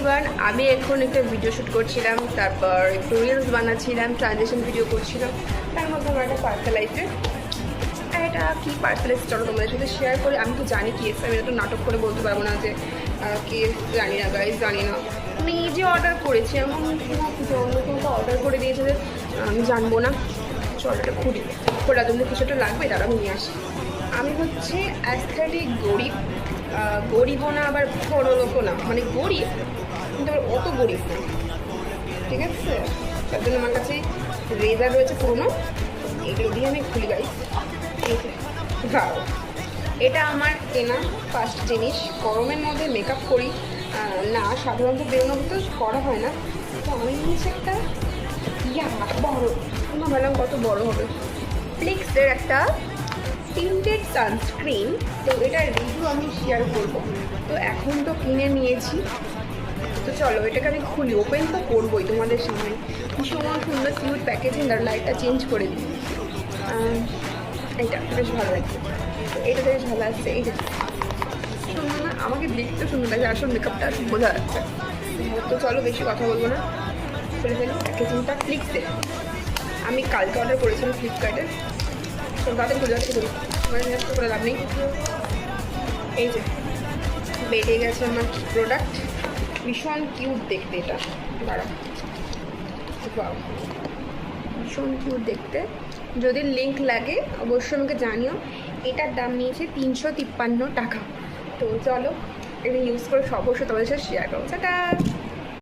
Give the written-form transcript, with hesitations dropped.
এবার আমি এখন একটা ভিডিও শ্যুট করছিলাম, তারপর একটু রিলস বানাচ্ছিলাম, ট্রানজেকশন ভিডিও করছিলাম। তার মধ্যে আমার একটা পার্সেল আইছে। এটা কি পার্সেল এসে চলো তোমাদের সাথে শেয়ার করি। আমি তো জানি কি এসে, আমি একটু নাটক করে বলতে পারবো না যে কি জানি না গাইজ, জানি না। নিজে অর্ডার করেছি, এমন কিছু অন্য কেউ অর্ডার করে দিয়েছে যে আমি জানবো না। চলো এটা খুলি, খোলা জন্য কিছু একটা লাগবে, তারা আমি নিয়ে আসি। আমি হচ্ছে অ্যাস্থেটিক গরিব, গরিবও না আবার বড় লোকও না, মানে গরিব কিন্তু আবার অত গরিব না, ঠিক আছে? তার জন্য আমার কাছে রেজার রয়েছে পুরোনো, এগুলো দিয়ে আমি খুলি গাই। ভাও, এটা আমার কেনা ফার্স্ট জিনিস। গরমের মধ্যে মেকআপ করি না, সাধারণত বেরোনোর তো করা হয় না, তো আমি নিয়েছি একটা বড়। আমি ভাবলাম কত বড় হবে। ফ্লিক্সের একটা টিন্টেড সানস্ক্রিন, তো এটার রিভিউ আমি শেয়ার করব। তো এখন তো কিনে নিয়েছি, তো চলো এটাকে আমি খুলি, ওপেন তো করবোই তোমাদের সামনে। ভীষণ সুন্দর কিউট প্যাকেজিং, আর লাইটটা চেঞ্জ করে দিই। এইটা বেশ ভালো লাগছে, এইটা বেশ ভালো আসছে। এই যে সুন্দর না, আমাকে দেখতে সুন্দর লাগছে, আসল মেকআপটা বোঝা যাচ্ছে। তো চলো বেশি কথা বলবো না, খুলে ফেলি। প্যাকেজিংটা ফ্লিক্সে, আমি কালকে অর্ডার করেছিলাম ফ্লিপকার্টে। তো তাদের খুলে যাচ্ছে করি, আমার জিনিসটা করে লাভ নেই। এই যে বেরিয়ে গেছে আমার প্রোডাক্ট, ভীষণ কিউট দেখতে এটা। দাঁড়া, ভীষণ কিউট দেখতে। যদি লিঙ্ক লাগে অবশ্যই আমাকে জানিও। এটার দাম নিয়েছে 353 টাকা। তো চলো এটা ইউজ করে অবশ্যই তোমাদের সাথে শেয়ার করো। টাটা।